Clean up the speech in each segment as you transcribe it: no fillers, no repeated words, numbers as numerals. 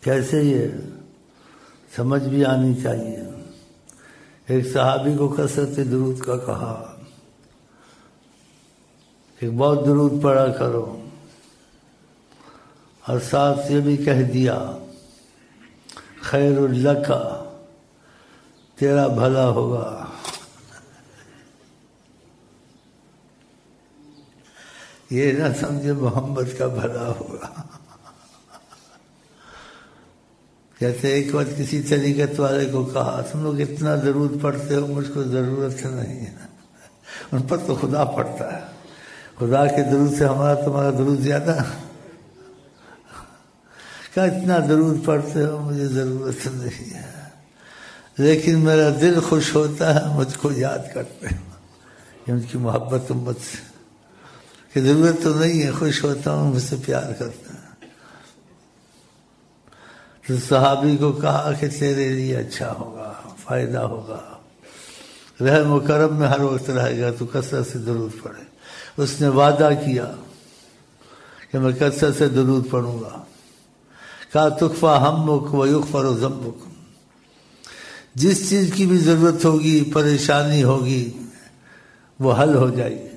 کیسے یہ سمجھ بھی آنی چاہیے. ایک صحابی کو کثرت درود کا کہا کہ بہت درود پڑھا کرو، اور ساتھ یہ بھی کہہ دیا خیر لک، تیرا بھلا ہوگا. یہ نہ سمجھے محمد کا بھلا ہوگا. کہتے ایک وقت کسی طریقت والے کو کہا تم لوگ اتنا درود پڑھتے ہو، مجھ کو ضرورت نہیں ہے. ان پر تو خدا پڑھتا ہے، خدا کے درود سے ہمارا تمہارا درود زیادہ. کہا اتنا درود پڑھتے ہو مجھے ضرورت نہیں ہے، لیکن میرا دل خوش ہوتا ہے مجھ کو یاد کرتے ہو. یہ ان کی محبت امت سے کہ ضرورت تو نہیں ہے، خوش ہوتا ہوں مجھ سے پیار کرتا ہے. تو صحابی کو کہا کہ تیرے لیے اچھا ہوگا، فائدہ ہوگا، رحم و کرم میں ہر وقت رہے گا تو کثرت سے درود پڑھے. اس نے وعدہ کیا کہ میں کثرت سے درود پڑھوں گا. کہا تکفی ہمک و یغفر ذنبک، جس چیز کی بھی ضرورت ہوگی، پریشانی ہوگی، وہ حل ہو جائے گی.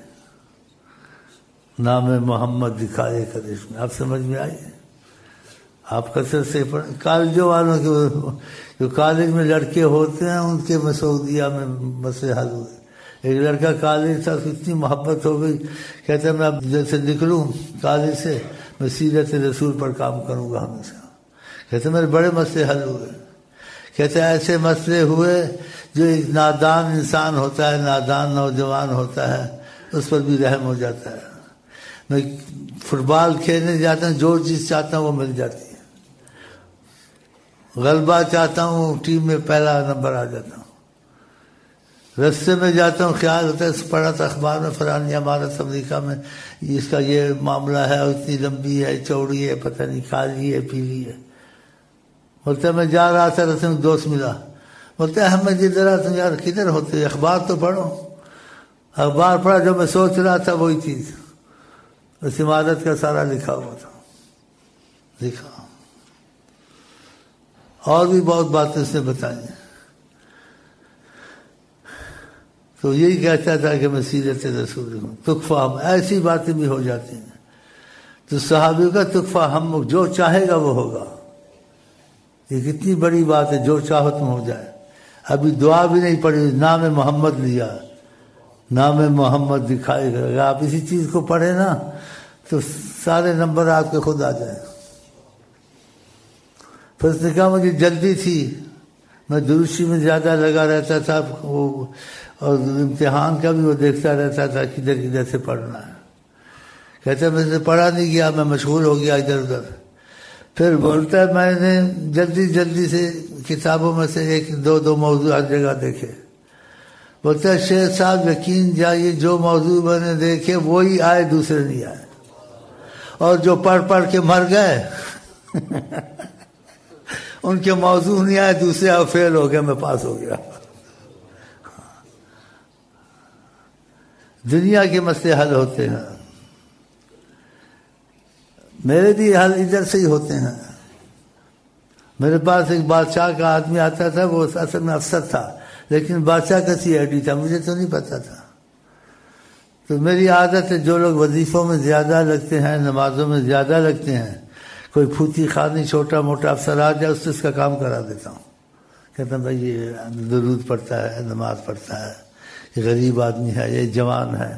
نام محمد دکھائے کر اس میں. آپ سمجھ میں آئیے؟ آپ کثرت سے پڑھیں. کالجوں والوں کے جو کالج میں لڑکے ہوتے ہیں ان کے مسعودیہ میں مسئلے حل ہوئے. ایک لڑکا کالج تھا، اتنی محبت ہو گئی، کہتا میں اب جیسے نکلوں کالج سے میں سیرت رسول پر کام کروں گا ہمیشہ. کہتے میرے بڑے مسئلے حل ہوئے. کہتے ایسے مسئلے ہوئے جو ایک نادان انسان ہوتا ہے، نادان نوجوان ہوتا ہے، اس پر بھی رحم ہو جاتا ہے. میں فٹ بال کھیلنے جاتا ہوں، جو چیز چاہتا ہوں وہ مل جاتی ہے. غلبہ چاہتا ہوں، ٹیم میں پہلا نمبر آ جاتا ہوں. رستے میں جاتا ہوں، خیال ہوتا ہے پڑھا تھا اخبار میں فلانی عمارت امریکہ میں اس کا یہ معاملہ ہے، اور اتنی لمبی ہے، چوڑی ہے، پتہ نہیں کالی ہے پیلی ہے. بولتا ہے میں جا رہا تھا رستے میں دوست ملا، بولتا ہے احمد جدھر تم یار کدھر ہوتے، اخبار تو پڑھو. اخبار پڑھا، جو میں سوچ رہا تھا وہی چیز اس عمارت کا سارا لکھا ہوا تھا. لکھا اور بھی بہت باتیں اس نے بتائی. تو یہی کہتا تھا کہ میں سیرت رسول ہوں. تکفا ہم، ایسی باتیں بھی ہو جاتی ہیں. تو صحابیوں کا تکفا ہم، جو چاہے گا وہ ہوگا. یہ کتنی بڑی بات ہے، جو چاہو تم ہو جائے. ابھی دعا بھی نہیں پڑھی، نام محمد لیا، نام محمد دکھائے گا. اگر آپ اسی چیز کو پڑھیں نا تو سارے نمبر آپ کے خود آ جائیں. پھر اس نے کہا مجھے جلدی تھی، میں دروشی میں زیادہ لگا رہتا تھا، اور امتحان کا بھی وہ دیکھتا رہتا تھا کدھر کدھر سے پڑھنا ہے. کہتا ہے میں سے پڑھا نہیں گیا، میں مشغول ہو گیا ادھر ادھر. پھر بولتا ہے میں نے جلدی سے کتابوں میں سے ایک دو موضوع ہر جگہ دیکھے. بولتا ہے شیخ صاحب یقین جائیے جو موضوع میں نے دیکھے وہی آئے، دوسرے نہیں آئے. اور جو پڑھ کے مر گئے ان کے موضوع نہیں آئے، دوسرے اور فیل ہو گیا، میں پاس ہو گیا. دنیا کے مسئلے حل ہوتے ہیں، میرے بھی حل ادھر سے ہی ہوتے ہیں. میرے پاس ایک بادشاہ کا آدمی آتا تھا، وہ اصل میں افسر تھا، لیکن بادشاہ کا سی آئی ڈی تھا، مجھے تو نہیں پتا تھا. تو میری عادت ہے جو لوگ وظیفوں میں زیادہ لگتے ہیں، نمازوں میں زیادہ لگتے ہیں، کوئی پھوتی خانی چھوٹا موٹا افسر آ جائے اس سے اس کا کام کرا دیتا ہوں. کہتا ہوں بھائی یہ درود پڑھتا ہے، نماز پڑھتا ہے، یہ غریب آدمی ہے، یہ جوان ہے،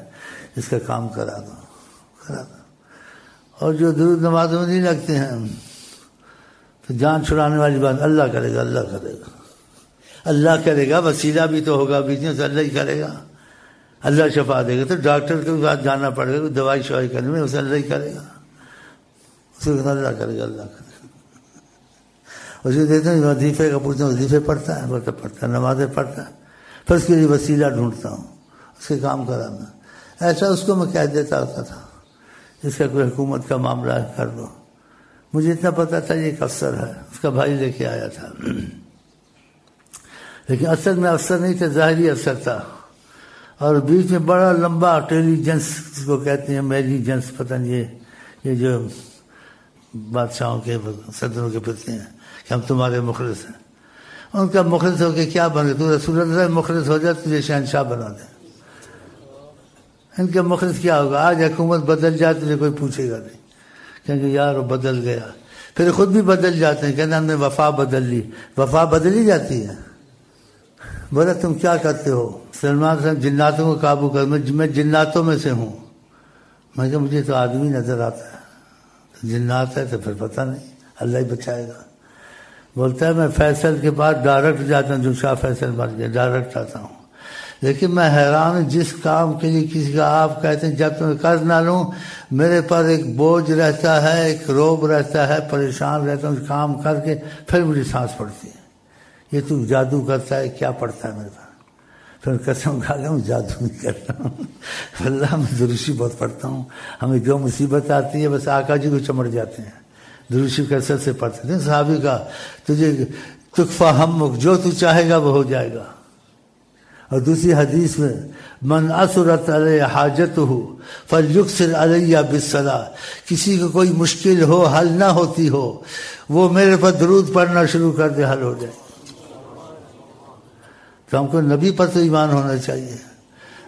اس کا کام کرا دو. اور جو درود نمازوں میں نہیں لگتے ہیں تو جان چھڑانے والی بات، اللہ کرے گا، اللہ کرے گا، اللہ کرے گا، وسیلہ بھی تو ہوگا بیچ میں، تو اللہ ہی کرے گا، اللہ شفا دے گا. تو ڈاکٹر کے پاس جانا پڑے گا، دوائی شوائی کرنے میں اسے اللہ ہی کرے گا، اسے اللہ کرے گا، اللہ کرے گا. اسے دیکھتے ہیں وظیفے کا پوچھتے ہیں، وظیفے پڑھتا ہے، بولتا پڑھتا ہے، نمازیں پڑھتا ہے. پھر اس کے لیے وسیلہ ڈھونڈتا ہوں، اس کے کام کرانا. ایسا اس کو میں کہہ دیتا ہوتا تھا اس کا کوئی حکومت کا معاملہ ہے کر دو. مجھے اتنا پتا تھا یہ ایک افسر ہے، اس کا بھائی لے کے آیا تھا، لیکن اصل میں افسر نہیں تھا، ظاہری افسر تھا. اور بیچ میں بڑا لمبا انٹیلیجنس جس کو کہتے ہیں، میلیجنس، پتہ نہیں یہ جو بادشاہوں کے صدروں کے پتنے ہیں کہ ہم تمہارے مخلص ہیں. ان کا مخلص ہو کے کیا بنے؟ تو رسول اللہ مخلص ہو جائے تجھے شہنشاہ بنا دیں. ان کا مخلص کیا ہوگا؟ آج حکومت بدل جائے تجھے کوئی پوچھے گا نہیں، کہیں گے یار وہ بدل گیا. پھر خود بھی بدل جاتے ہیں، کہنا ہم نے وفا بدل لی. وفا بدلی جاتی ہے. بولا تم کیا کرتے ہو؟ سلمان صاحب جناتوں کو قابو کر. میں جناتوں میں سے ہوں. میں کہا مجھے تو آدمی نظر آتا ہے. جنات ہے تو پھر پتہ نہیں، اللہ ہی بچائے گا. بولتا ہے میں فیصل کے بعد ڈائریکٹ جاتا ہوں، جو شاہ فیصل مر گیا ڈائریکٹ آتا ہوں. لیکن میں حیران ہوں، جس کام کے لیے کسی کا آپ کہتے ہیں جب تم قرض نہ لوں، میرے پر ایک بوجھ رہتا ہے، ایک روب رہتا ہے، پریشان رہتا ہوں کام کر کے، پھر مجھے سانس پڑتی ہے. یہ تو جادو کرتا ہے، کیا پڑتا ہے میرے پاس؟ پھر قسم کھا گیا میں جادو نہیں کرتا ہوں. اللہ میں دروشی بہت پڑھتا ہوں. ہمیں جو مصیبت آتی ہے بس آقا جی کو چمٹ جاتے ہیں، دروشی کثرت سے پڑھتے تھے. صحابی کا تجھے تکفا ہمک، جو تو چاہے گا وہ ہو جائے گا. اور دوسری حدیث میں من اسرت علی حاجتہ فلیکثر علی بالصلاۃ، کسی کو کوئی مشکل ہو حل نہ ہوتی ہو وہ میرے پر درود پڑھنا شروع کر دے، حل ہو جائے. تو ہم کو نبی پر تو ایمان ہونا چاہیے.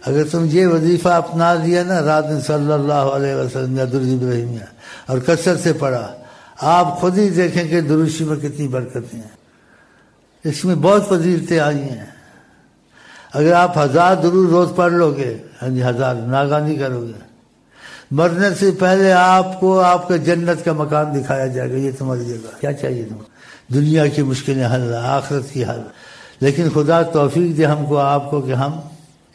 اگر تم یہ وظیفہ اپنا لیا نا، رات میں صلی اللہ علیہ وسلم یا درود ابراہیمیہ اور کثرت سے پڑھا، آپ خود ہی دیکھیں کہ دروشی میں کتنی برکتیں ہیں. اس میں بہت فضیلتیں آئی ہیں. اگر آپ 1000 درود روز پڑھ لو گے، 1000 ناغہ نہیں کرو گے، مرنے سے پہلے آپ کو آپ کے جنت کا مکان دکھایا جائے گا. یہ تمہاری جگہ. کیا چاہیے تم؟ دنیا کی مشکلیں حل، آخرت کی حل. لیکن خدا توفیق دے ہم کو آپ کو کہ ہم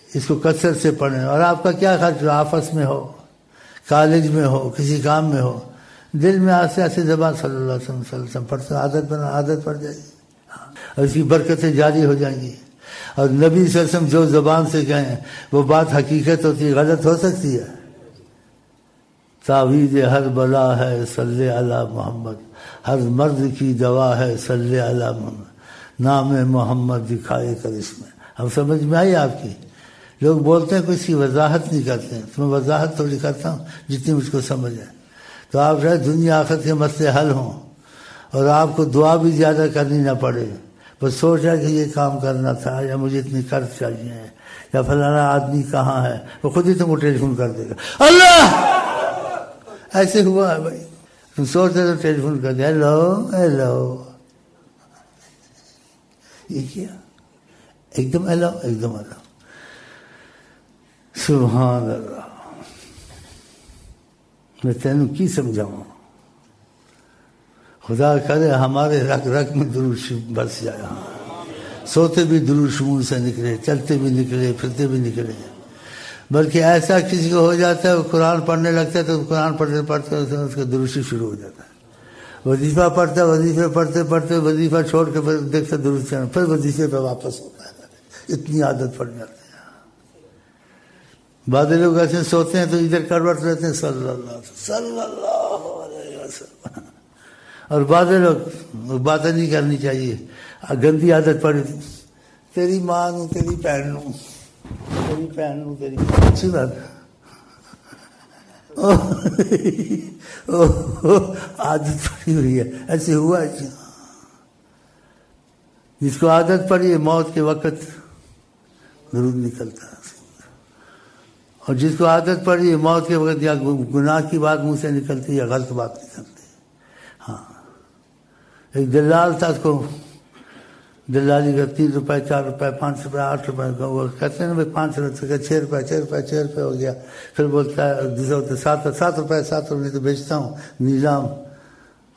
اس کو کثرت سے پڑھیں. اور آپ کا کیا خرچ ہو؟ آفس میں ہو، کالج میں ہو، کسی کام میں ہو، دل میں آستے آستے زبان صلی اللہ علیہ وسلم پڑھتے، عادت پڑ جائے گی اور اس کی برکتیں جاری ہو جائیں گی. اور نبی صلی اللہ علیہ وسلم جو زبان سے کہیں وہ بات حقیقت ہوتی ہے، غلط ہو سکتی ہے. تعویذ ہر بلا ہے صلی علی محمد، ہر مرض کی دوا ہے صلی علی محمد، نام محمد دکھائے کر اس میں. اب سمجھ میں آئی آپ کی؟ لوگ بولتے ہیں کوئی اس کی وضاحت نہیں کرتے ہیں. تو میں وضاحت تھوڑی کرتا ہوں جتنی مجھ کو سمجھ ہے. تو آپ شاید دنیا آخرت کے مسئلے حل ہوں اور آپ کو دعا بھی زیادہ کرنی نہ پڑے. بس سوچا کہ یہ کام کرنا تھا، یا مجھے اتنی قرض چاہیے، یا فلانا آدمی کہاں ہے، وہ خود ہی تم کو ٹیلی فون کر دے گا. اللہ ایسے ہوا ہے بھائی. تم سوچتے تو ٹیلی فون کر دیا، ہیلو. یہ کیا ایک دم اللہ. سبحان اللہ. میں تینوں کی سمجھاؤں؟ خدا کرے ہمارے رگ میں درود برس جائے. سوتے بھی درود منہ سے نکلے، چلتے بھی نکلے، پھرتے بھی نکلے. بلکہ ایسا کسی کو ہو جاتا ہے وہ قرآن پڑھنے لگتا ہے تو قرآن پڑھتے پڑھتے اس کا درود شروع ہو جاتا ہے. وظیفہ پڑھتا ہے، وظیفے پڑھتے وظیفہ چھوڑ کے پھر دیکھتا درود چڑھنا، پھر وظیفے پہ واپس ہوتا ہے. اتنی عادت پڑ جاتی ہے. بعض لوگ ایسے سوتے ہیں تو ادھر کروٹ رہتے ہیں صلی اللہ علیہ وسلم. اور بعض لوگ باتیں نہیں کرنی چاہیے، گندی عادت پڑی، تیری ماں نوں، تیری بہن نوں، تیری بہن نوں، تیری اچھی بات. عادت پڑی ہوئی ہے. ایسے ہوا ہے جس کو عادت پڑی ہے موت کے وقت درود نکلتا ہے، اور جس کو عادت پڑی ہے موت کے وقت یا گناہ کی بات منہ سے نکلتی ہے یا غلط بات نکلتی ہے. ہاں ایک دلال تھا، اس کو دلالی کا 3 روپے 4 روپے 5 روپے 8 روپے کا، وہ کہتے ہیں نا بھائی 5 روپے 6 روپے ہو گیا. پھر بولتا ہے دوسرا ہوتا ہے 7 روپے تو بیچتا ہوں نیلام.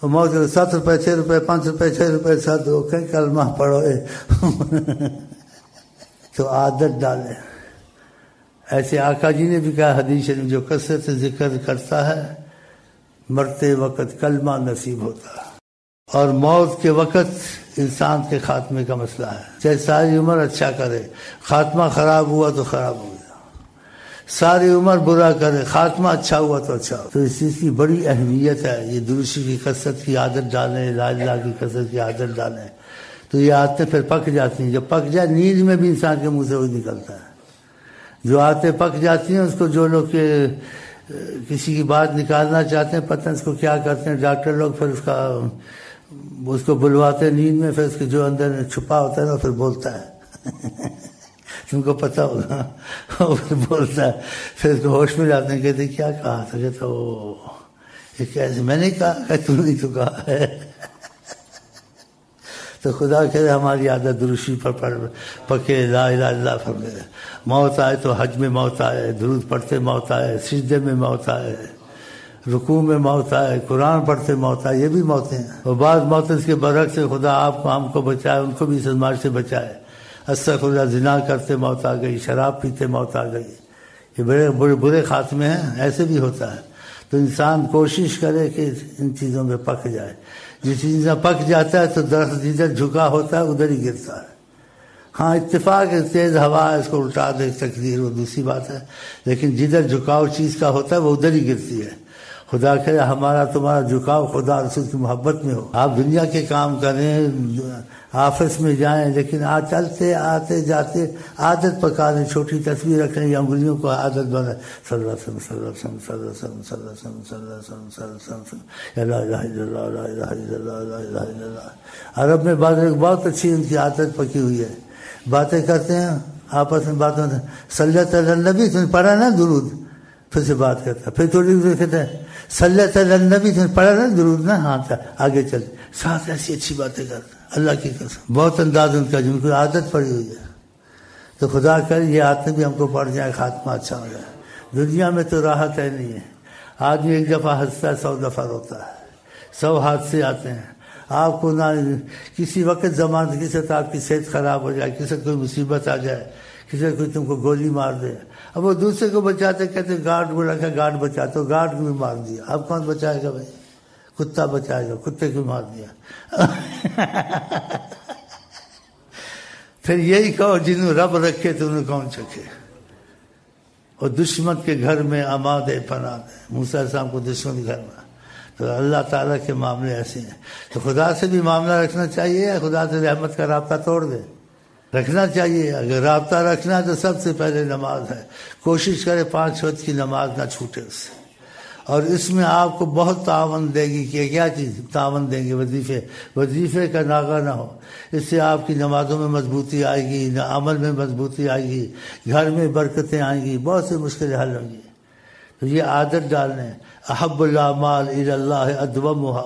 اور موت 7 روپے 6 روپے 5 روپے 6 روپے 7 ہو کہ کلمہ پڑھو. تو عادت ڈالے. ایسے آقا جی نے بھی کہا حدیث شریف، جو کثرت سے ذکر کرتا ہے مرتے وقت کلمہ نصیب ہوتا ہے. اور موت کے وقت انسان کے خاتمے کا مسئلہ ہے. چاہے ساری عمر اچھا کرے، خاتمہ خراب ہوا تو خراب ہو گیا. ساری عمر برا کرے، خاتمہ اچھا ہوا تو اچھا ہوا. تو اس چیز کی بڑی اہمیت ہے. یہ دروشی کی کثرت کی عادت ڈالیں، لا الہ کی کثرت کی عادت ڈالیں تو یہ عادتیں پھر پک جاتی ہیں. جب پک جائے نیند میں بھی انسان کے منہ سے وہی نکلتا ہے. جو عادتیں پک جاتی ہیں اس کو جو لوگ کسی کی بات نکالنا چاہتے ہیں، پتہ اس کو کیا کرتے ہیں ڈاکٹر لوگ، پھر اس کو بلواتے ہیں نیند میں، پھر اس کے جو اندر چھپا ہوتا ہے نا پھر بولتا ہے تم کو پتہ ہوگا، وہ پھر بولتا ہے، پھر اس کو ہوش میں جاتے ہیں، کہتے کیا کہا تھا، کہتا وہ یہ کیسے، میں نے کہا کہ تم نے تو کہا ہے تو خدا کہے ہماری عادت درشی پر پکے، لا الہ الا اللہ فرمے، موت آئے تو حج میں موت آئے، درود پڑھتے موت آئے، سجدے میں موت آئے، رکوع میں موت آئے، قرآن پڑھتے موت آئے، یہ بھی موتیں ہیں۔ اور بعض موتیں اس کے برعکس سے خدا آپ کو ہم کو بچائے، ان کو بھی اس ازمائش سے بچائے۔ استغفراللہ، زنا کرتے موت آ گئی، شراب پیتے موت آ گئی، یہ بڑے برے خاتمے ہیں، ایسے بھی ہوتا ہے۔ تو انسان کوشش کرے کہ ان چیزوں میں پک جائے، جس چیز میں پک جاتا ہے تو درخت جدھر جھکا ہوتا ہے ادھر ہی گرتا ہے۔ ہاں اتفاق تیز ہوا ہے اس کو الٹا دے تقدیر، وہ دوسری بات ہے، لیکن جدھر جھکاؤ چیز کا ہوتا ہے وہ ادھر ہی گرتی ہے۔ خدا کہ ہمارا تمہارا جھکاؤ خدا رسول کی محبت میں ہو۔ آپ دنیا کے کام کریں، آفس میں جائیں، لیکن چلتے آتے جاتے عادت پکا لیں، چھوٹی تصویر رکھ لیں یا انگلیوں کو عادت بنا، صلی اللہ علیہ وسلم صلی اللہ علیہ وسلم صلی اللہ علیہ وسلم صلی اللہ علیہ وسلم صلی اللہ علیہ وسلم صلی اللہ علیہ وسلم، لا الہ الا اللہ لا الہ الا اللہ لا الہ الا اللہ۔ عرب میں بہت اچھی ان کی عادت پکی ہوئی ہے، باتیں کرتے ہیں آپس میں، باتوں میں صلی اللہ علیہ النبی، تم نے پڑھا نا درود، پھر سے بات کرتا ہے، پھر تھوڑی دیر کہتے ہیں صلی اللہ علیہ النبی، تم نے پڑھا نا درود نا، ہاں آگے چل، ساتھ ایسی اچھی باتیں کرتے ہیں، اللہ کی قسم بہت انداز ان کا جن کو عادت پڑی ہوئی ہے۔ تو خدا کر یہ عادتیں بھی ہم کو پڑ جائے، خاتمہ اچھا ہو جائے۔ دنیا میں تو راحت ہے نہیں ہے، آدمی ایک دفعہ ہنستا ہے 100 دفعہ روتا ہے، 100 حادثے آتے ہیں۔ آپ کو نہ کسی وقت زمان کسی وقت آپ کی صحت خراب ہو جائے، کسی وقت کوئی مصیبت آ جائے، کسی وقت کوئی تم کو گولی مار دے، اب وہ دوسرے کو بچاتے کہتے گارڈ کو رکھا، گارڈ بچاتے ہو، گارڈ کو بھی مار دیا، اب کون بچائے گا بھائی؟ کتا بچائے گا، کتے کو مار دیا پھر یہی کہو جنہوں رب رکھے تو انہیں کون چکے۔ اور دشمن کے گھر میں اماد پناہ دے، موسیٰ علیہ السلام کو دشمن کے گھر میں، تو اللہ تعالیٰ کے معاملے ایسے ہیں۔ تو خدا سے بھی معاملہ رکھنا چاہیے، خدا سے رحمت کا رابطہ توڑ دے، رکھنا چاہیے۔ اگر رابطہ رکھنا ہے تو سب سے پہلے نماز ہے، کوشش کرے 5 وقت کی نماز نہ چھوٹے اس سے، اور اس میں آپ کو بہت تعاون دے گی کہ کیا چیز تعاون دیں گے، وظیفے کا ناغہ نہ ہو، اس سے آپ کی نمازوں میں مضبوطی آئے گی، عمل میں مضبوطی آئے گی، گھر میں برکتیں آئیں گی، بہت سی مشکلیں حل ہوں گی۔ تو یہ عادت ڈالنے، احب الاعمال الی اللہ ادومھا،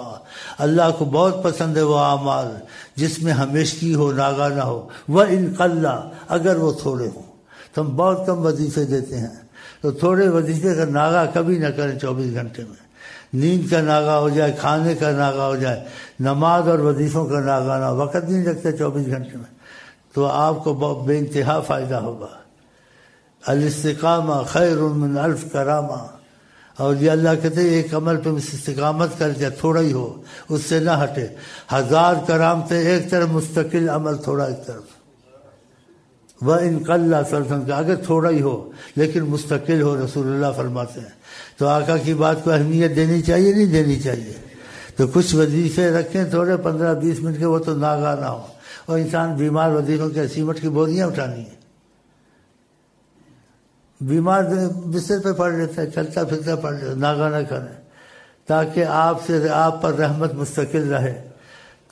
اللہ کو بہت پسند ہے وہ اعمال جس میں ہمیشگی ہو، ناغہ نہ ہو، وَإِن قَلَّ، اگر وہ تھوڑے ہوں۔ تو ہم بہت کم وظیفے دیتے ہیں، تو تھوڑے وظیفے کا ناغہ کبھی نہ کریں 24 گھنٹے میں، نیند کا ناغہ ہو جائے، کھانے کا ناغہ ہو جائے، نماز اور وظیفوں کا ناغہ نہ ہو، وقت نہیں لگتا 24 گھنٹے میں، تو آپ کو بہت بے انتہا فائدہ ہوگا۔ الاستقامہ خیر من الف کرامہ، اور یہ اللہ کہتے ہیں ایک عمل پہ استقامت کر جائے، تھوڑا ہی ہو، اس سے نہ ہٹے، 1000 کرامتیں ایک طرف، مستقل عمل تھوڑا ایک طرف۔ وَإِن قَلَّ سلسن کا اگر تھوڑا ہی ہو لیکن مستقل ہو، رسول اللہ فرماتے ہیں۔ تو آقا کی بات کو اہمیت دینی چاہیے نہیں دینی چاہیے؟ تو کچھ وظیفے رکھیں تھوڑے 15-20 منٹ کے، وہ تو ناغہ نہ ہو، اور انسان بیمار وظیفوں کے سیمٹ کی بوریاں اٹھانی ہیں، بیمار بستر پہ پڑھ لیتا ہے، چلتا پھرتا پڑھ لیتا ہے، ناغہ نہ کریں، تاکہ آپ پر رحمت مستقل رہے۔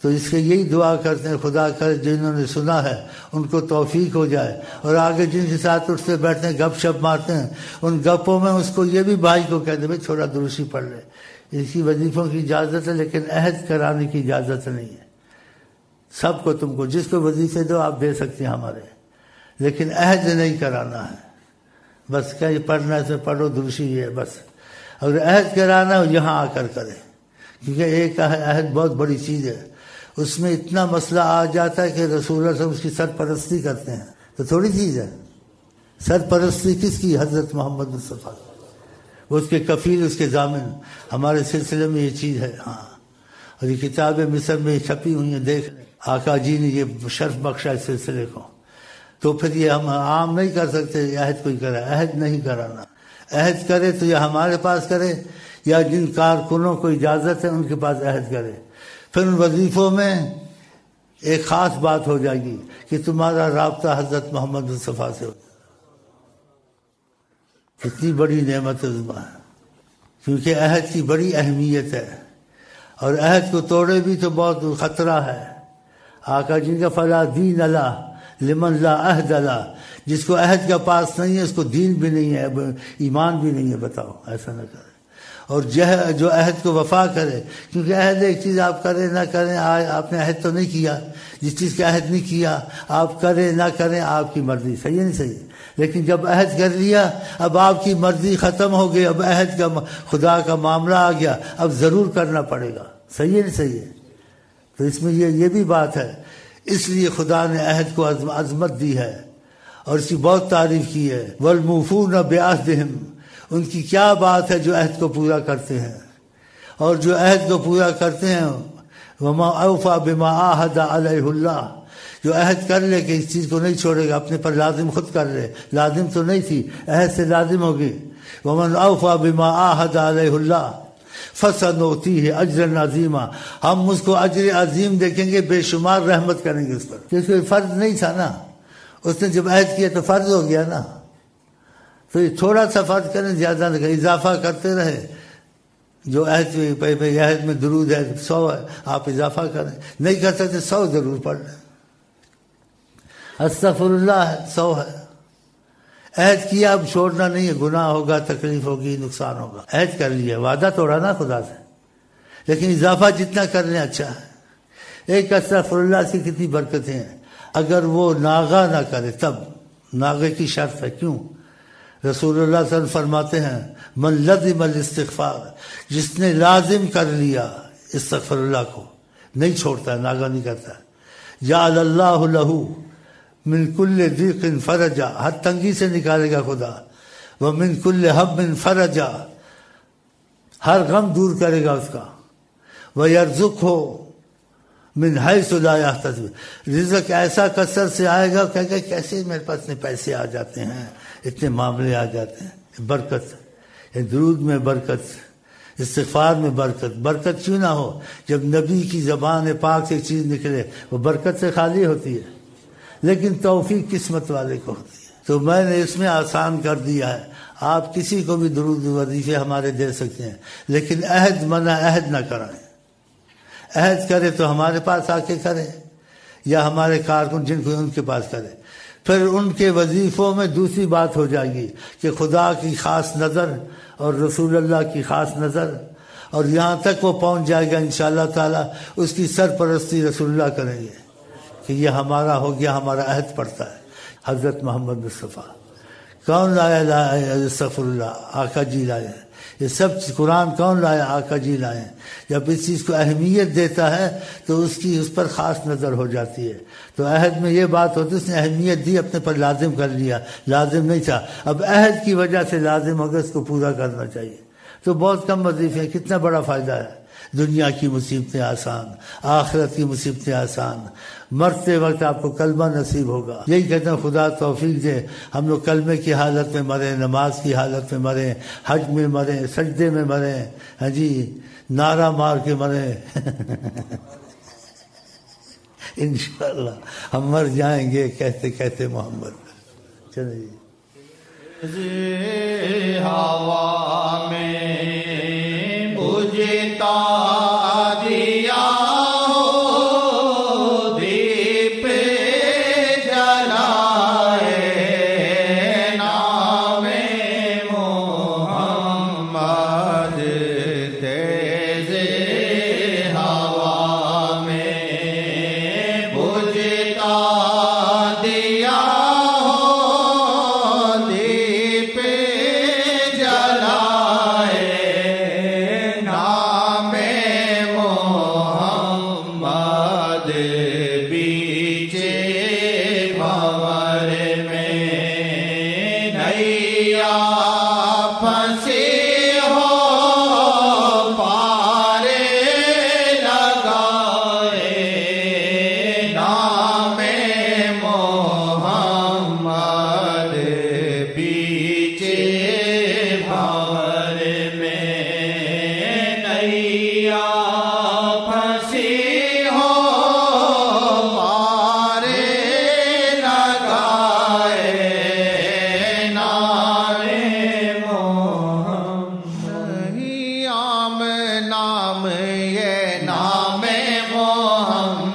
تو اس کے یہی دعا کرتے ہیں، خدا کرے جنہوں نے سنا ہے ان کو توفیق ہو جائے، اور آگے جن کے ساتھ اٹھتے بیٹھتے ہیں، گپ شپ مارتے ہیں، ان گپوں میں اس کو یہ بھی بھائی کو کہہ دیں بھائی تھوڑا دروشی پڑھ لے، اس کی وظیفوں کی اجازت ہے لیکن عہد کرانے کی اجازت نہیں ہے۔ سب کو، تم کو جس کو وظیفے دو آپ دے سکتے ہیں ہمارے، لیکن عہد نہیں کرانا ہے، بس کہ یہ پڑھنا ہے تو پڑھو، دروشی یہ ہے بس۔ اگر عہد کرانا ہو یہاں آ کر کرے، کیونکہ ایک عہد بہت بڑی چیز ہے، اس میں اتنا مسئلہ آ جاتا ہے کہ رسول اللہ صلی اللہ علیہ وسلم اس کی سرپرستی کرتے ہیں، تو تھوڑی چیز ہے۔ سرپرستی کس کی؟ حضرت محمد مصطفیٰ، وہ اس کے کفیل، اس کے ضامن۔ ہمارے سلسلے میں یہ چیز ہے، ہاں، اور یہ کتاب مصر میں چھپی ہوئی ہیں، دیکھ لیں، آقا جی نے یہ شرف بخشا اس سلسلے کو۔ تو پھر یہ ہم عام نہیں کر سکتے، عہد کوئی کرے، عہد نہیں کرانا۔ عہد کرے تو یا ہمارے پاس کرے یا جن کارکنوں کو اجازت ہے ان کے پاس عہد کرے۔ پھر ان وظیفوں میں ایک خاص بات ہو جائے گی کہ تمہارا رابطہ حضرت محمد مصطفیٰ سے ہو۔ کتنی بڑی نعمت عظمیٰ ہے۔ کیونکہ عہد کی بڑی اہمیت ہے، اور عہد کو توڑے بھی تو بہت خطرہ ہے۔ آقا جی کا فلا دین اللہ لمن لا عہد اللہ، جس کو عہد کا پاس نہیں ہے اس کو دین بھی نہیں ہے، ایمان بھی نہیں ہے۔ بتاؤ، ایسا نہ کرے۔ اور جو عہد کو وفا کرے، کیونکہ عہد ایک چیز آپ کریں نہ کریں، آپ نے عہد تو نہیں کیا، جس چیز کا عہد نہیں کیا آپ کریں نہ کریں آپ کی مرضی، صحیح ہے نہیں صحیح؟ لیکن جب عہد کر لیا اب آپ کی مرضی ختم ہو گئی، اب عہد کا خدا کا معاملہ آ گیا، اب ضرور کرنا پڑے گا، صحیح ہے نہیں صحیح ہے؟ تو اس میں یہ بھی بات ہے، اس لیے خدا نے عہد کو عظمت دی ہے اور اس کی بہت تعریف کی ہے۔ والموفون بعہدہم، ان کی کیا بات ہے جو عہد کو پورا کرتے ہیں، اور جو عہد کو پورا کرتے ہیں وما اوفى بما عاهد علیہ اللہ، جو عہد کر لے کہ اس چیز کو نہیں چھوڑے گا، اپنے پر لازم خود کر لے، لازم تو نہیں تھی، عہد سے لازم ہوگی۔ ومن اوفى بما عاهد علیہ اللہ فسنؤتیہ اجرا عظیما، ہم اس کو اجر عظیم دیکھیں گے، بے شمار رحمت کریں گے اس پر، کیونکہ فرض نہیں تھا نا، اس نے جب عہد کیا تو فرض ہو گیا نا، تو یہ تھوڑا سا فرض کریں، زیادہ نہ کریں، اضافہ کرتے رہے۔ جو عہد میں درود ہے 100 ہے، آپ اضافہ کریں، نہیں کر سکتے 100 ضرور پڑھ لیں، استغفر اللہ ہے 100 ہے۔ عہد کیا اب چھوڑنا نہیں ہے، گناہ ہوگا، تکلیف ہوگی، نقصان ہوگا، عہد کر لیا، وعدہ توڑا نا خدا سے، لیکن اضافہ جتنا کر لیں اچھا ہے۔ ایک استغفر اللہ سے کتنی برکتیں ہیں، اگر وہ ناغہ نہ کرے تب، ناغے کی شرط ہے، کیوں؟ رسول اللہ صلی اللہ علیہ وسلم فرماتے ہیں من لزم الاستغفار، جس نے لازم کر لیا استغفر اللہ کو، نہیں چھوڑتا، ناغہ نہیں کرتا، جعل اللہ لہ من کل ضیق فرجا، ہر تنگی سے نکالے گا خدا، ومن کل ہم فرجا، ہر غم دور کرے گا اس کا، ویرزقہ من حیث لا یحتسب، رزق ایسا کثرت سے آئے گا، کہے گا کیسے میرے پاس اتنے پیسے آ جاتے ہیں، اتنے معاملے آ جاتے ہیں۔ برکت، درود میں برکت، استغفار میں برکت۔ برکت کیوں نہ ہو جب نبی کی زبان پاک سے ایک چیز نکلے، وہ برکت سے خالی ہوتی ہے، لیکن توفیق قسمت والے کو ہوتی ہے۔ تو میں نے اس میں آسان کر دیا ہے، آپ کسی کو بھی درود وظیفے ہمارے دے سکتے ہیں، لیکن عہد منع، عہد نہ کرائیں۔ عہد کرے تو ہمارے پاس آ کے کرے، یا ہمارے کارکن جن کو ان کے پاس کرے، پھر ان کے وظیفوں میں دوسری بات ہو جائے گی کہ خدا کی خاص نظر اور رسول اللہ کی خاص نظر، اور یہاں تک وہ پہنچ جائے گا انشاءاللہ تعالی، اس کی سرپرستی رسول اللہ کریں گے کہ یہ ہمارا ہو گیا، ہمارا عہد پڑتا ہے۔ حضرت محمد مصطفیٰ کون لایا؟ استغفر اللہ، آقا جی لائے ہیں۔ یہ سب قرآن کون لایا؟ آقا جی لائے ہیں۔ جب اس چیز کو اہمیت دیتا ہے تو اس کی اس پر خاص نظر ہو جاتی ہے۔ تو عہد میں یہ بات ہوتی ہے، اس نے اہمیت دی، اپنے پر لازم کر لیا، لازم نہیں تھا، اب عہد کی وجہ سے لازم ہوگا، اس کو پورا کرنا چاہیے۔ تو بہت کم وظیفے، کتنا بڑا فائدہ ہے۔ دنیا کی مصیبتیں آسان، آخرت کی مصیبتیں آسان، مرتے وقت آپ کو کلمہ نصیب ہوگا۔ یہی کہتے ہیں خدا توفیق دے ہم لوگ کلمے کی حالت میں مریں، نماز کی حالت میں مریں، حج میں مریں، سجدے میں مریں، ہاں جی، نعرہ مار کے مریں انشاءاللہ ہم مر جائیں گے کہتے کہتے محمد۔ چلے جی ہوا میں بجھتا دیا